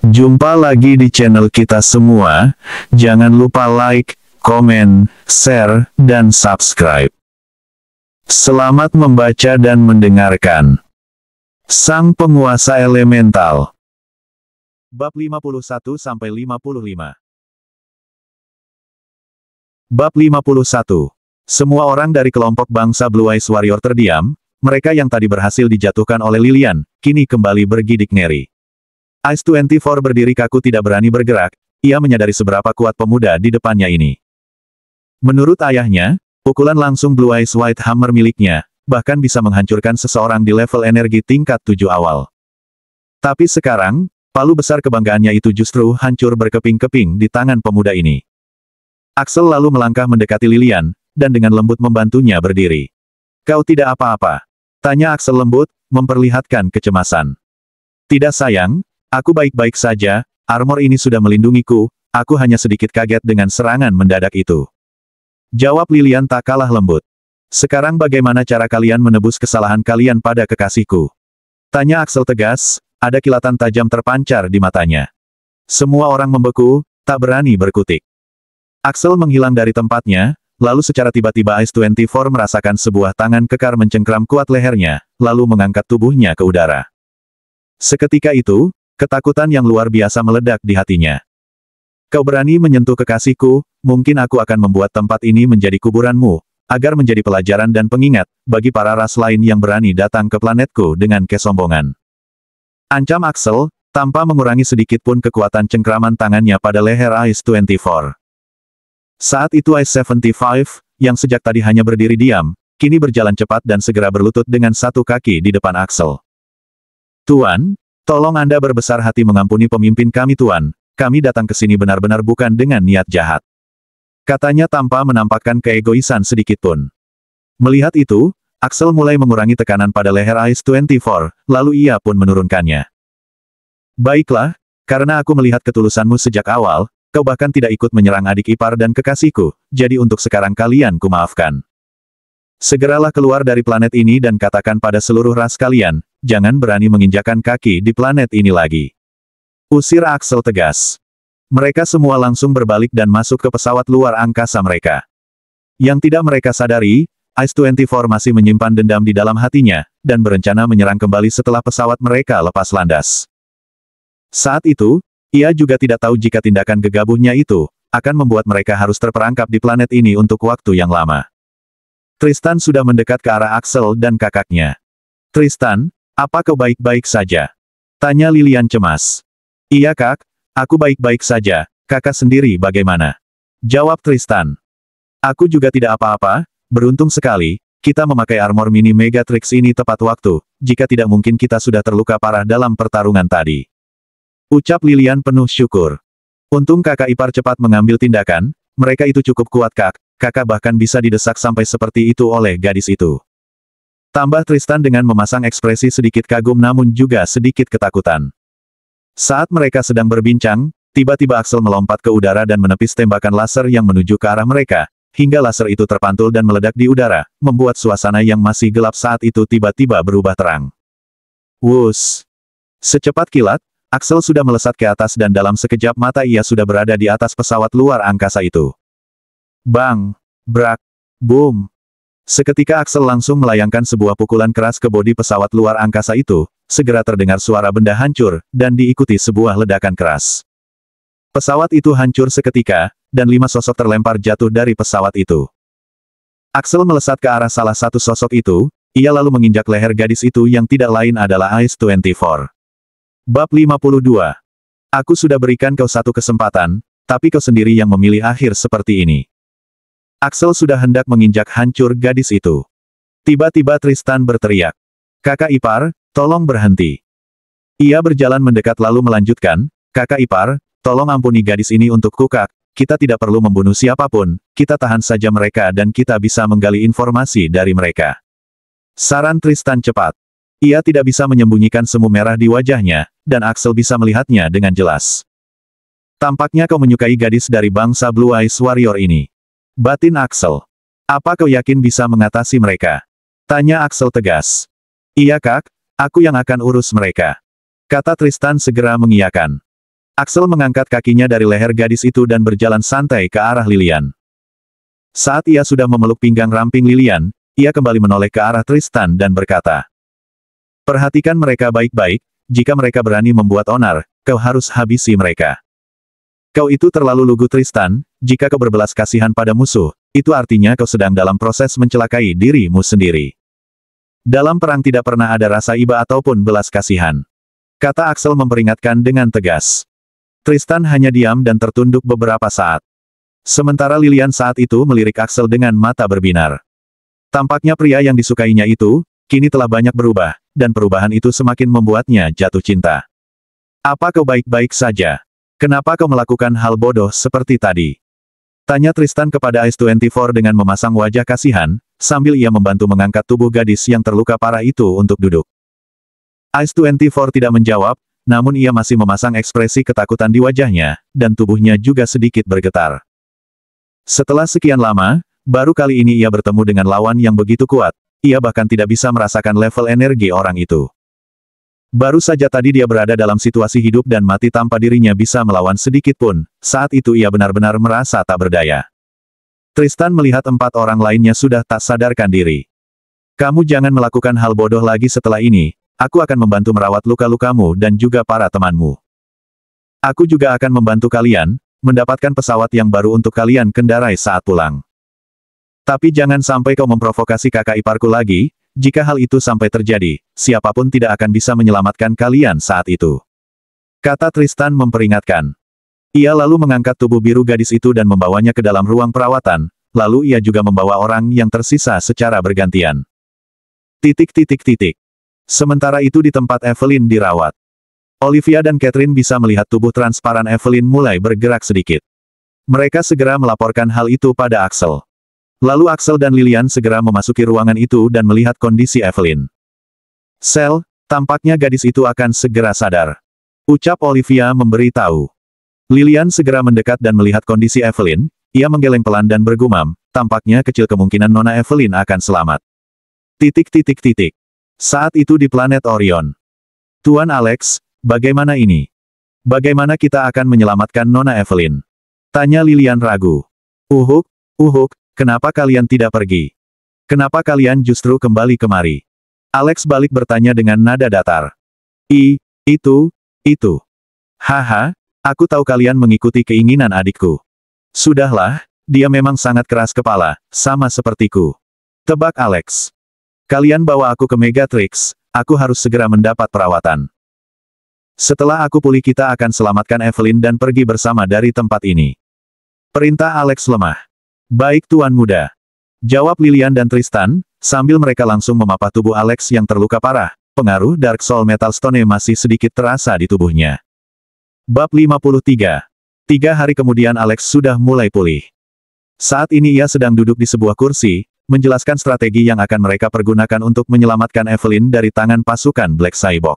Jumpa lagi di channel kita semua, jangan lupa like, komen, share, dan subscribe. Selamat membaca dan mendengarkan. Sang Penguasa Elemental. Bab 51-55. Bab 51. Semua orang dari kelompok bangsa Blue Eyes Warrior terdiam, mereka yang tadi berhasil dijatuhkan oleh Lilian, kini kembali bergidik ngeri. Ice 24 berdiri kaku tidak berani bergerak, ia menyadari seberapa kuat pemuda di depannya ini. Menurut ayahnya, pukulan langsung Blue Eyes White Hammer miliknya, bahkan bisa menghancurkan seseorang di level energi tingkat 7 awal. Tapi sekarang, palu besar kebanggaannya itu justru hancur berkeping-keping di tangan pemuda ini. Axel lalu melangkah mendekati Lilian, dan dengan lembut membantunya berdiri. "Kau tidak apa-apa?" tanya Axel lembut, memperlihatkan kecemasan. "Tidak sayang. Aku baik-baik saja, armor ini sudah melindungiku, aku hanya sedikit kaget dengan serangan mendadak itu." Jawab Lilian tak kalah lembut. "Sekarang bagaimana cara kalian menebus kesalahan kalian pada kekasihku?" tanya Axel tegas, ada kilatan tajam terpancar di matanya. Semua orang membeku, tak berani berkutik. Axel menghilang dari tempatnya, lalu secara tiba-tiba Ice 24 merasakan sebuah tangan kekar mencengkram kuat lehernya, lalu mengangkat tubuhnya ke udara. Seketika itu, ketakutan yang luar biasa meledak di hatinya. "Kau berani menyentuh kekasihku, mungkin aku akan membuat tempat ini menjadi kuburanmu, agar menjadi pelajaran dan pengingat, bagi para ras lain yang berani datang ke planetku dengan kesombongan." Ancam Axel, tanpa mengurangi sedikit pun kekuatan cengkraman tangannya pada leher Ice 24. Saat itu Ice 75, yang sejak tadi hanya berdiri diam, kini berjalan cepat dan segera berlutut dengan satu kaki di depan Axel. "Tuan, tolong Anda berbesar hati mengampuni pemimpin kami Tuan, kami datang ke sini benar-benar bukan dengan niat jahat," katanya tanpa menampakkan keegoisan sedikitpun. Melihat itu, Axel mulai mengurangi tekanan pada leher Ice 24, lalu ia pun menurunkannya. "Baiklah, karena aku melihat ketulusanmu sejak awal, kau bahkan tidak ikut menyerang adik ipar dan kekasihku, jadi untuk sekarang kalian kumaafkan. Segeralah keluar dari planet ini dan katakan pada seluruh ras kalian, jangan berani menginjakan kaki di planet ini lagi," usir Axel tegas. Mereka semua langsung berbalik dan masuk ke pesawat luar angkasa mereka. Yang tidak mereka sadari, Ice 24 masih menyimpan dendam di dalam hatinya, dan berencana menyerang kembali setelah pesawat mereka lepas landas. Saat itu, ia juga tidak tahu jika tindakan gegabahnya itu akan membuat mereka harus terperangkap di planet ini untuk waktu yang lama. Tristan sudah mendekat ke arah Axel dan kakaknya. "Tristan, apa kau baik-baik saja?" tanya Lilian cemas. "Iya kak, aku baik-baik saja, kakak sendiri bagaimana?" jawab Tristan. "Aku juga tidak apa-apa, beruntung sekali, kita memakai armor mini Megatrix ini tepat waktu, jika tidak mungkin kita sudah terluka parah dalam pertarungan tadi," ucap Lilian penuh syukur. "Untung kakak ipar cepat mengambil tindakan, mereka itu cukup kuat kak, kakak bahkan bisa didesak sampai seperti itu oleh gadis itu," tambah Tristan dengan memasang ekspresi sedikit kagum namun juga sedikit ketakutan. Saat mereka sedang berbincang, tiba-tiba Axel melompat ke udara dan menepis tembakan laser yang menuju ke arah mereka, hingga laser itu terpantul dan meledak di udara, membuat suasana yang masih gelap saat itu tiba-tiba berubah terang. Wus! Secepat kilat, Axel sudah melesat ke atas dan dalam sekejap mata ia sudah berada di atas pesawat luar angkasa itu. Bang! Brak! Boom! Seketika Axel langsung melayangkan sebuah pukulan keras ke bodi pesawat luar angkasa itu, segera terdengar suara benda hancur, dan diikuti sebuah ledakan keras. Pesawat itu hancur seketika, dan 5 sosok terlempar jatuh dari pesawat itu. Axel melesat ke arah salah satu sosok itu, ia lalu menginjak leher gadis itu yang tidak lain adalah Ice 24. Bab 52. "Aku sudah berikan kau satu kesempatan, tapi kau sendiri yang memilih akhir seperti ini." Axel sudah hendak menginjak hancur gadis itu. Tiba-tiba Tristan berteriak. "Kakak ipar, tolong berhenti." Ia berjalan mendekat lalu melanjutkan, "Kakak ipar, tolong ampuni gadis ini untukku kak, kita tidak perlu membunuh siapapun, kita tahan saja mereka dan kita bisa menggali informasi dari mereka." Saran Tristan cepat. Ia tidak bisa menyembunyikan semu merah di wajahnya, dan Axel bisa melihatnya dengan jelas. "Tampaknya kau menyukai gadis dari bangsa Blue Eyes Warrior ini," batin Axel. "Apa kau yakin bisa mengatasi mereka?" tanya Axel tegas. "Iya kak, aku yang akan urus mereka," kata Tristan segera mengiyakan. Axel mengangkat kakinya dari leher gadis itu dan berjalan santai ke arah Lilian. Saat ia sudah memeluk pinggang ramping Lilian, ia kembali menoleh ke arah Tristan dan berkata, "Perhatikan mereka baik-baik, jika mereka berani membuat onar, kau harus habisi mereka. Kau itu terlalu lugu Tristan, jika kau berbelas kasihan pada musuh, itu artinya kau sedang dalam proses mencelakai dirimu sendiri. Dalam perang tidak pernah ada rasa iba ataupun belas kasihan," kata Axel memperingatkan dengan tegas. Tristan hanya diam dan tertunduk beberapa saat. Sementara Lilian saat itu melirik Axel dengan mata berbinar. Tampaknya pria yang disukainya itu, kini telah banyak berubah, dan perubahan itu semakin membuatnya jatuh cinta. "Apa kau baik-baik saja? Kenapa kau melakukan hal bodoh seperti tadi?" tanya Tristan kepada Ice-24 dengan memasang wajah kasihan, sambil ia membantu mengangkat tubuh gadis yang terluka parah itu untuk duduk. Ice-24 tidak menjawab, namun ia masih memasang ekspresi ketakutan di wajahnya, dan tubuhnya juga sedikit bergetar. Setelah sekian lama, baru kali ini ia bertemu dengan lawan yang begitu kuat, ia bahkan tidak bisa merasakan level energi orang itu. Baru saja tadi dia berada dalam situasi hidup dan mati tanpa dirinya bisa melawan sedikit pun, saat itu ia benar-benar merasa tak berdaya. Tristan melihat 4 orang lainnya sudah tak sadarkan diri. "Kamu jangan melakukan hal bodoh lagi setelah ini, aku akan membantu merawat luka-lukamu dan juga para temanmu. Aku juga akan membantu kalian, mendapatkan pesawat yang baru untuk kalian kendarai saat pulang. Tapi jangan sampai kau memprovokasi kakak iparku lagi, jika hal itu sampai terjadi, siapapun tidak akan bisa menyelamatkan kalian saat itu," kata Tristan memperingatkan. Ia lalu mengangkat tubuh biru gadis itu dan membawanya ke dalam ruang perawatan, lalu ia juga membawa orang yang tersisa secara bergantian. Sementara itu di tempat Evelyn dirawat. Olivia dan Catherine bisa melihat tubuh transparan Evelyn mulai bergerak sedikit. Mereka segera melaporkan hal itu pada Axel. Lalu Axel dan Lilian segera memasuki ruangan itu dan melihat kondisi Evelyn. "Sel, tampaknya gadis itu akan segera sadar," ucap Olivia memberi tahu. Lilian segera mendekat dan melihat kondisi Evelyn, ia menggeleng pelan dan bergumam, tampaknya kecil kemungkinan Nona Evelyn akan selamat. Saat itu di planet Orion. "Tuan Alex, bagaimana ini? Bagaimana kita akan menyelamatkan Nona Evelyn?" tanya Lilian ragu. Uhuk, kenapa kalian tidak pergi? Kenapa kalian justru kembali kemari?" Alex balik bertanya dengan nada datar. Itu. Haha, aku tahu kalian mengikuti keinginan adikku. Sudahlah, dia memang sangat keras kepala, sama sepertiku. Tebak Alex. Kalian bawa aku ke Megatrix, aku harus segera mendapat perawatan. Setelah aku pulih kita akan selamatkan Evelyn dan pergi bersama dari tempat ini. Perintah Alex lemah. "Baik Tuan Muda," jawab Lilian dan Tristan, sambil mereka langsung memapah tubuh Alex yang terluka parah, pengaruh Dark Soul Metal Stone masih sedikit terasa di tubuhnya. Bab 53. 3 hari kemudian Alex sudah mulai pulih. Saat ini ia sedang duduk di sebuah kursi, menjelaskan strategi yang akan mereka pergunakan untuk menyelamatkan Evelyn dari tangan pasukan Black Cyborg.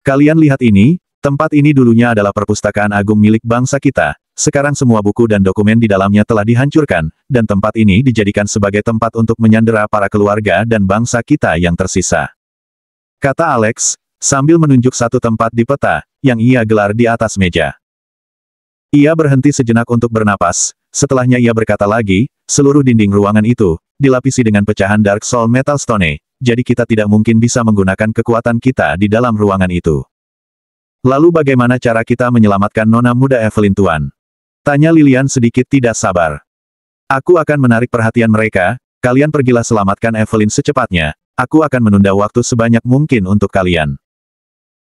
"Kalian lihat ini, tempat ini dulunya adalah perpustakaan agung milik bangsa kita, sekarang semua buku dan dokumen di dalamnya telah dihancurkan, dan tempat ini dijadikan sebagai tempat untuk menyandera para keluarga dan bangsa kita yang tersisa," kata Alex, sambil menunjuk satu tempat di peta, yang ia gelar di atas meja. Ia berhenti sejenak untuk bernapas, setelahnya ia berkata lagi, "Seluruh dinding ruangan itu, dilapisi dengan pecahan Dark Soul Metal Stone, jadi kita tidak mungkin bisa menggunakan kekuatan kita di dalam ruangan itu." "Lalu bagaimana cara kita menyelamatkan Nona Muda Evelyn Tuan?" tanya Lilian sedikit tidak sabar. "Aku akan menarik perhatian mereka, kalian pergilah selamatkan Evelyn secepatnya, aku akan menunda waktu sebanyak mungkin untuk kalian.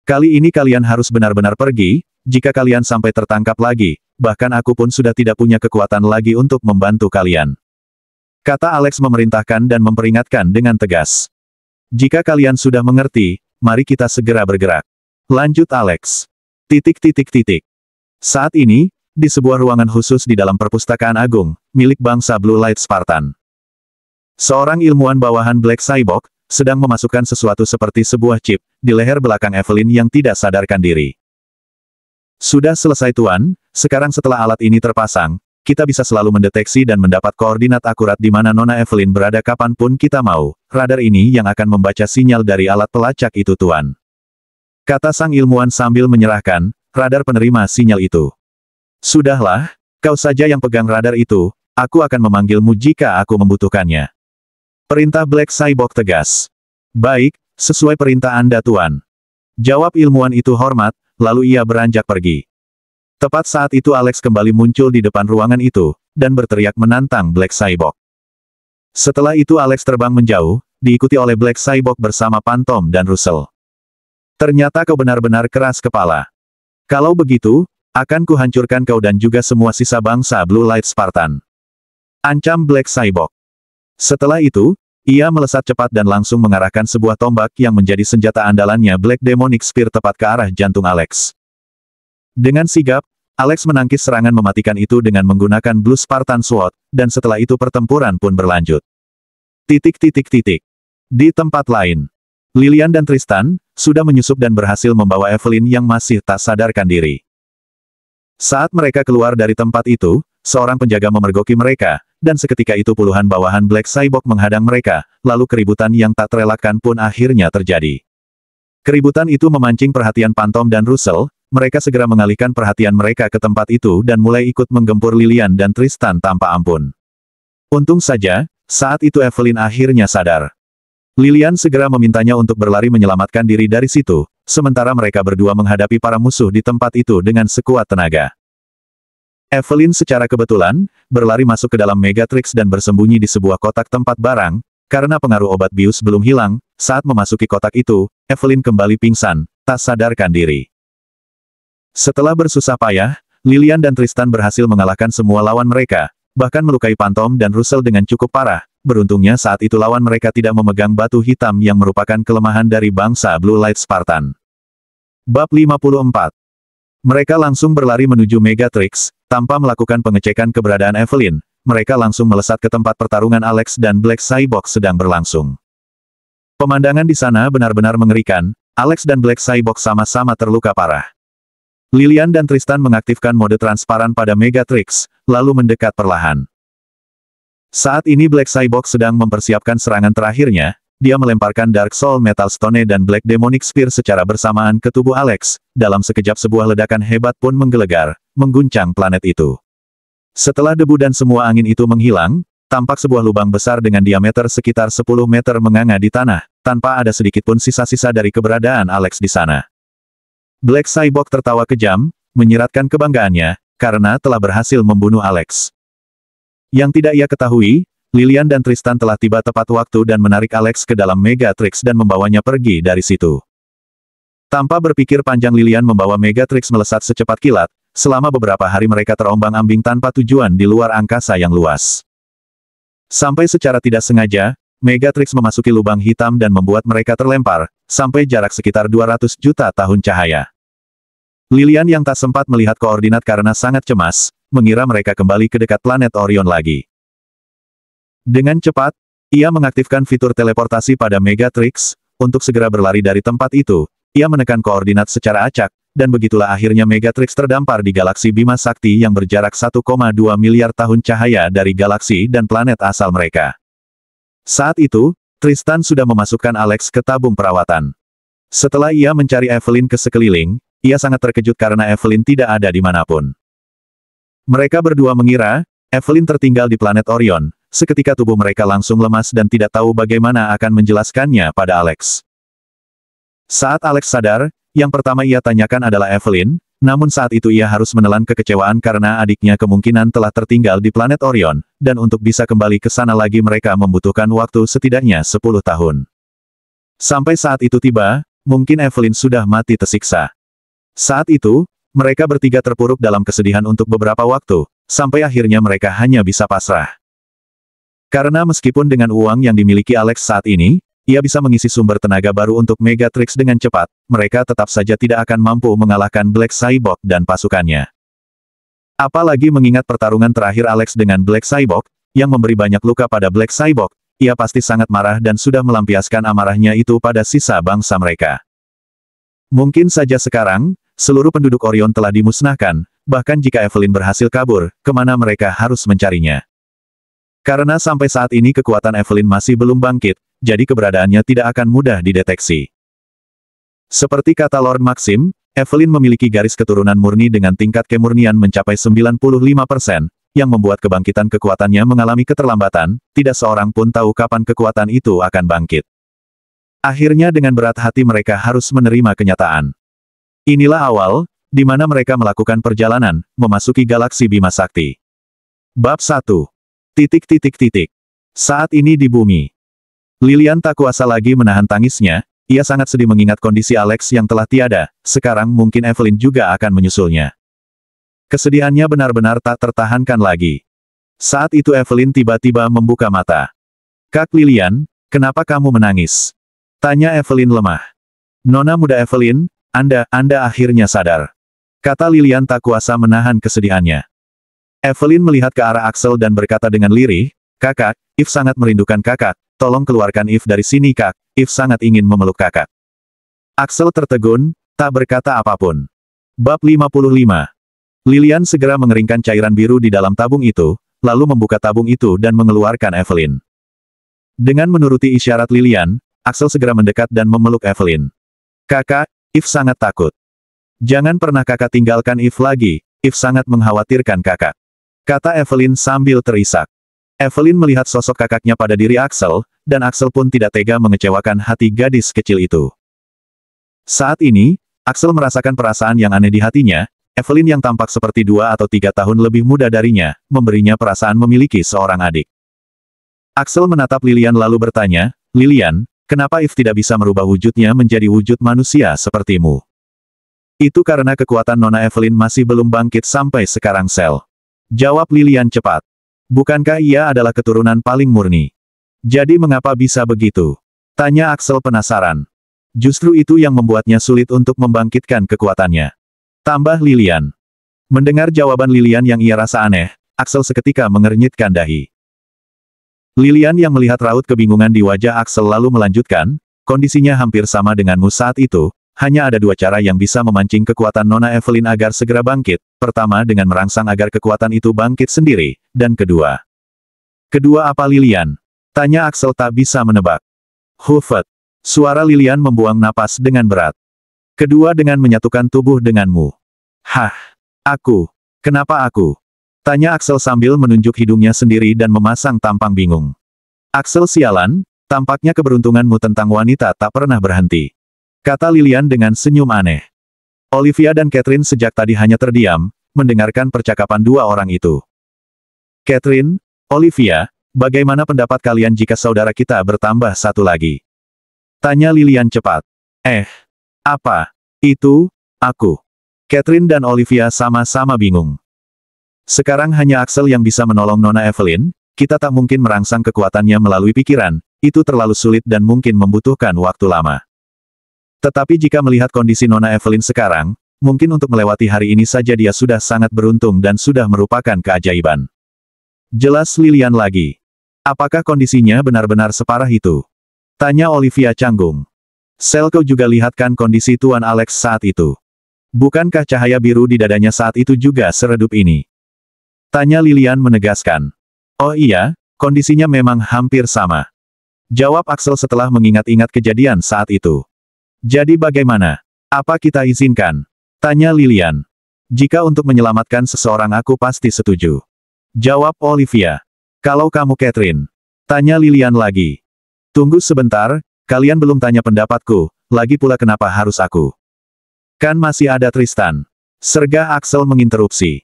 Kali ini kalian harus benar-benar pergi, jika kalian sampai tertangkap lagi, bahkan aku pun sudah tidak punya kekuatan lagi untuk membantu kalian," kata Alex memerintahkan dan memperingatkan dengan tegas. "Jika kalian sudah mengerti, mari kita segera bergerak," lanjut Alex. Saat ini, di sebuah ruangan khusus di dalam perpustakaan agung, milik bangsa Blue Light Spartan. Seorang ilmuwan bawahan Black Cyborg, sedang memasukkan sesuatu seperti sebuah chip, di leher belakang Evelyn yang tidak sadarkan diri. "Sudah selesai Tuan, sekarang setelah alat ini terpasang, kita bisa selalu mendeteksi dan mendapat koordinat akurat di mana Nona Evelyn berada kapanpun kita mau, radar ini yang akan membaca sinyal dari alat pelacak itu Tuan," kata sang ilmuwan sambil menyerahkan radar penerima sinyal itu. Sudahlah, kau saja yang pegang radar itu, aku akan memanggilmu jika aku membutuhkannya. Perintah Black Cyborg tegas. Baik, sesuai perintah Anda Tuan. Jawab ilmuwan itu hormat, lalu ia beranjak pergi. Tepat saat itu Alex kembali muncul di depan ruangan itu, dan berteriak menantang Black Cyborg. Setelah itu Alex terbang menjauh, diikuti oleh Black Cyborg bersama Phantom dan Russell. Ternyata kau benar-benar keras kepala. Kalau begitu, akan kuhancurkan kau dan juga semua sisa bangsa Blue Light Spartan. Ancam Black Cyborg. Setelah itu, ia melesat cepat dan langsung mengarahkan sebuah tombak yang menjadi senjata andalannya Black Demonic Spear tepat ke arah jantung Alex. Dengan sigap, Alex menangkis serangan mematikan itu dengan menggunakan Blue Spartan Sword, dan setelah itu pertempuran pun berlanjut. Di tempat lain, Lilian dan Tristan sudah menyusup dan berhasil membawa Evelyn yang masih tak sadarkan diri. Saat mereka keluar dari tempat itu, seorang penjaga memergoki mereka, dan seketika itu puluhan bawahan Black Cyborg menghadang mereka, lalu keributan yang tak terelakkan pun akhirnya terjadi. Keributan itu memancing perhatian Phantom dan Russell, mereka segera mengalihkan perhatian mereka ke tempat itu dan mulai ikut menggempur Lilian dan Tristan tanpa ampun. Untung saja, saat itu Evelyn akhirnya sadar. Lilian segera memintanya untuk berlari menyelamatkan diri dari situ, sementara mereka berdua menghadapi para musuh di tempat itu dengan sekuat tenaga. Evelyn secara kebetulan, berlari masuk ke dalam Megatrix dan bersembunyi di sebuah kotak tempat barang, karena pengaruh obat bius belum hilang, saat memasuki kotak itu, Evelyn kembali pingsan, tak sadarkan diri. Setelah bersusah payah, Lilian dan Tristan berhasil mengalahkan semua lawan mereka, bahkan melukai Phantom dan Russell dengan cukup parah. Beruntungnya saat itu lawan mereka tidak memegang batu hitam yang merupakan kelemahan dari bangsa Blue Light Spartan. Bab 54. Mereka langsung berlari menuju Megatrix, tanpa melakukan pengecekan keberadaan Evelyn, mereka langsung melesat ke tempat pertarungan Alex dan Black Cyborg sedang berlangsung. Pemandangan di sana benar-benar mengerikan, Alex dan Black Cyborg sama-sama terluka parah. Lilian dan Tristan mengaktifkan mode transparan pada Megatrix, lalu mendekat perlahan. Saat ini Black Cyborg sedang mempersiapkan serangan terakhirnya, dia melemparkan Dark Soul Metal Stone dan Black Demonic Spear secara bersamaan ke tubuh Alex, dalam sekejap sebuah ledakan hebat pun menggelegar, mengguncang planet itu. Setelah debu dan semua angin itu menghilang, tampak sebuah lubang besar dengan diameter sekitar 10 meter menganga di tanah, tanpa ada sedikit pun sisa-sisa dari keberadaan Alex di sana. Black Cyborg tertawa kejam, menyiratkan kebanggaannya, karena telah berhasil membunuh Alex. Yang tidak ia ketahui, Lilian dan Tristan telah tiba tepat waktu dan menarik Alex ke dalam Megatrix dan membawanya pergi dari situ. Tanpa berpikir panjang Lilian membawa Megatrix melesat secepat kilat, selama beberapa hari mereka terombang-ambing tanpa tujuan di luar angkasa yang luas. Sampai secara tidak sengaja, Megatrix memasuki lubang hitam dan membuat mereka terlempar, sampai jarak sekitar 200 juta tahun cahaya. Lilian yang tak sempat melihat koordinat karena sangat cemas, mengira mereka kembali ke dekat planet Orion lagi. Dengan cepat, ia mengaktifkan fitur teleportasi pada Megatrix, untuk segera berlari dari tempat itu, ia menekan koordinat secara acak, dan begitulah akhirnya Megatrix terdampar di galaksi Bima Sakti yang berjarak 1,2 miliar tahun cahaya dari galaksi dan planet asal mereka. Saat itu, Tristan sudah memasukkan Alex ke tabung perawatan. Setelah ia mencari Evelyn ke sekeliling, ia sangat terkejut karena Evelyn tidak ada di manapun. Mereka berdua mengira, Evelyn tertinggal di planet Orion, seketika tubuh mereka langsung lemas dan tidak tahu bagaimana akan menjelaskannya pada Alex. Saat Alex sadar, yang pertama ia tanyakan adalah Evelyn, namun saat itu ia harus menelan kekecewaan karena adiknya kemungkinan telah tertinggal di planet Orion, dan untuk bisa kembali ke sana lagi mereka membutuhkan waktu setidaknya 10 tahun. Sampai saat itu tiba, mungkin Evelyn sudah mati tersiksa. Saat itu, mereka bertiga terpuruk dalam kesedihan untuk beberapa waktu, sampai akhirnya mereka hanya bisa pasrah. Karena meskipun dengan uang yang dimiliki Alex saat ini, ia bisa mengisi sumber tenaga baru untuk Megatrix dengan cepat, mereka tetap saja tidak akan mampu mengalahkan Black Cyborg dan pasukannya. Apalagi mengingat pertarungan terakhir Alex dengan Black Cyborg, yang memberi banyak luka pada Black Cyborg, ia pasti sangat marah dan sudah melampiaskan amarahnya itu pada sisa bangsa mereka. Mungkin saja sekarang, seluruh penduduk Orion telah dimusnahkan, bahkan jika Evelyn berhasil kabur, kemana mereka harus mencarinya. Karena sampai saat ini kekuatan Evelyn masih belum bangkit, jadi keberadaannya tidak akan mudah dideteksi. Seperti kata Lord Maxim, Evelyn memiliki garis keturunan murni dengan tingkat kemurnian mencapai 95%, yang membuat kebangkitan kekuatannya mengalami keterlambatan, tidak seorang pun tahu kapan kekuatan itu akan bangkit. Akhirnya dengan berat hati mereka harus menerima kenyataan. Inilah awal, di mana mereka melakukan perjalanan, memasuki galaksi Bima Sakti. Bab 1. Saat ini di bumi. Lilian tak kuasa lagi menahan tangisnya, ia sangat sedih mengingat kondisi Alex yang telah tiada, sekarang mungkin Evelyn juga akan menyusulnya. Kesedihannya benar-benar tak tertahankan lagi. Saat itu Evelyn tiba-tiba membuka mata. "Kak Lilian, kenapa kamu menangis?" Tanya Evelyn lemah. "Nona muda Evelyn, Anda akhirnya sadar." Kata Lilian tak kuasa menahan kesedihannya. Evelyn melihat ke arah Axel dan berkata dengan lirih, "Kakak, If sangat merindukan kakak, tolong keluarkan If dari sini kak, If sangat ingin memeluk kakak." Axel tertegun, tak berkata apapun. Bab 55. Lilian segera mengeringkan cairan biru di dalam tabung itu, lalu membuka tabung itu dan mengeluarkan Evelyn. Dengan menuruti isyarat Lilian, Axel segera mendekat dan memeluk Evelyn. "Kakak, If sangat takut. Jangan pernah kakak tinggalkan If lagi, If sangat mengkhawatirkan kakak," kata Evelyn sambil terisak. Evelyn melihat sosok kakaknya pada diri Axel, dan Axel pun tidak tega mengecewakan hati gadis kecil itu. Saat ini, Axel merasakan perasaan yang aneh di hatinya. Evelyn yang tampak seperti 2 atau 3 tahun lebih muda darinya, memberinya perasaan memiliki seorang adik. Axel menatap Lilian lalu bertanya, "Lilian, kenapa If tidak bisa merubah wujudnya menjadi wujud manusia sepertimu?" "Itu karena kekuatan Nona Evelyn masih belum bangkit sampai sekarang Sel," jawab Lilian cepat. "Bukankah ia adalah keturunan paling murni? Jadi mengapa bisa begitu?" Tanya Axel penasaran. "Justru itu yang membuatnya sulit untuk membangkitkan kekuatannya," tambah Lilian. Mendengar jawaban Lilian yang ia rasa aneh, Axel seketika mengernyitkan dahi. Lilian yang melihat raut kebingungan di wajah Axel lalu melanjutkan, "Kondisinya hampir sama denganmu saat itu. Hanya ada 2 cara yang bisa memancing kekuatan Nona Evelyn agar segera bangkit. Pertama dengan merangsang agar kekuatan itu bangkit sendiri, dan kedua." "Kedua apa Lilian?" Tanya Axel tak bisa menebak. "Hufet." Suara Lilian membuang napas dengan berat. "Kedua dengan menyatukan tubuh denganmu." "Hah? Aku? Kenapa aku?" Tanya Axel sambil menunjuk hidungnya sendiri dan memasang tampang bingung. "Axel sialan, tampaknya keberuntunganmu tentang wanita tak pernah berhenti," kata Lilian dengan senyum aneh. Olivia dan Catherine sejak tadi hanya terdiam, mendengarkan percakapan 2 orang itu. "Catherine, Olivia, bagaimana pendapat kalian jika saudara kita bertambah 1 lagi?" Tanya Lilian cepat. Apa? Itu, aku." Catherine dan Olivia sama-sama bingung. "Sekarang hanya Axel yang bisa menolong Nona Evelyn, kita tak mungkin merangsang kekuatannya melalui pikiran, itu terlalu sulit dan mungkin membutuhkan waktu lama. Tetapi jika melihat kondisi Nona Evelyn sekarang, mungkin untuk melewati hari ini saja dia sudah sangat beruntung dan sudah merupakan keajaiban." Jelas Lilian lagi. "Apakah kondisinya benar-benar separah itu?" Tanya Olivia canggung. "Sel kau juga lihatkan kondisi Tuan Alex saat itu. Bukankah cahaya biru di dadanya saat itu juga seredup ini?" Tanya Lilian menegaskan. "Oh iya, kondisinya memang hampir sama," jawab Axel setelah mengingat-ingat kejadian saat itu. "Jadi bagaimana? Apa kita izinkan?" Tanya Lilian. "Jika untuk menyelamatkan seseorang aku pasti setuju," jawab Olivia. "Kalau kamu Catherine?" Tanya Lilian lagi. "Tunggu sebentar, kalian belum tanya pendapatku, lagi pula kenapa harus aku? Kan masih ada Tristan." Sergah Axel menginterupsi.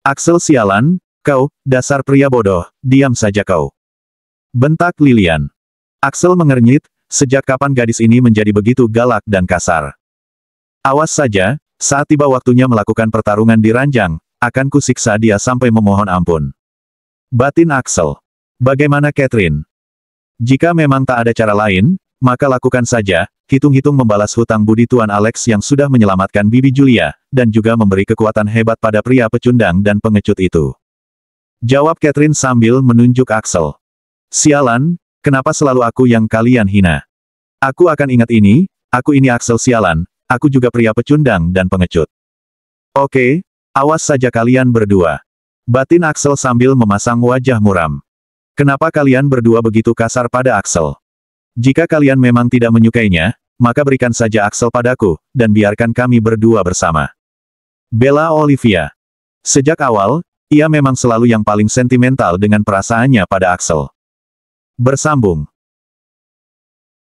"Axel sialan, kau, dasar pria bodoh, diam saja kau," bentak Lilian. Axel mengernyit, sejak kapan gadis ini menjadi begitu galak dan kasar? "Awas saja, saat tiba waktunya melakukan pertarungan di ranjang, akan kusiksa dia sampai memohon ampun," batin Axel. "Bagaimana Catherine? Jika memang tak ada cara lain, maka lakukan saja, hitung-hitung membalas hutang budi Tuan Alex yang sudah menyelamatkan Bibi Julia, dan juga memberi kekuatan hebat pada pria pecundang dan pengecut itu," jawab Catherine sambil menunjuk Axel. "Sialan, kenapa selalu aku yang kalian hina? Aku akan ingat ini, aku ini Axel sialan, aku juga pria pecundang dan pengecut. Oke, awas saja kalian berdua," batin Axel sambil memasang wajah muram. "Kenapa kalian berdua begitu kasar pada Axel? Jika kalian memang tidak menyukainya, maka berikan saja Axel padaku, dan biarkan kami berdua bersama. Bella Olivia. Sejak awal, ia memang selalu yang paling sentimental dengan perasaannya pada Axel. Bersambung.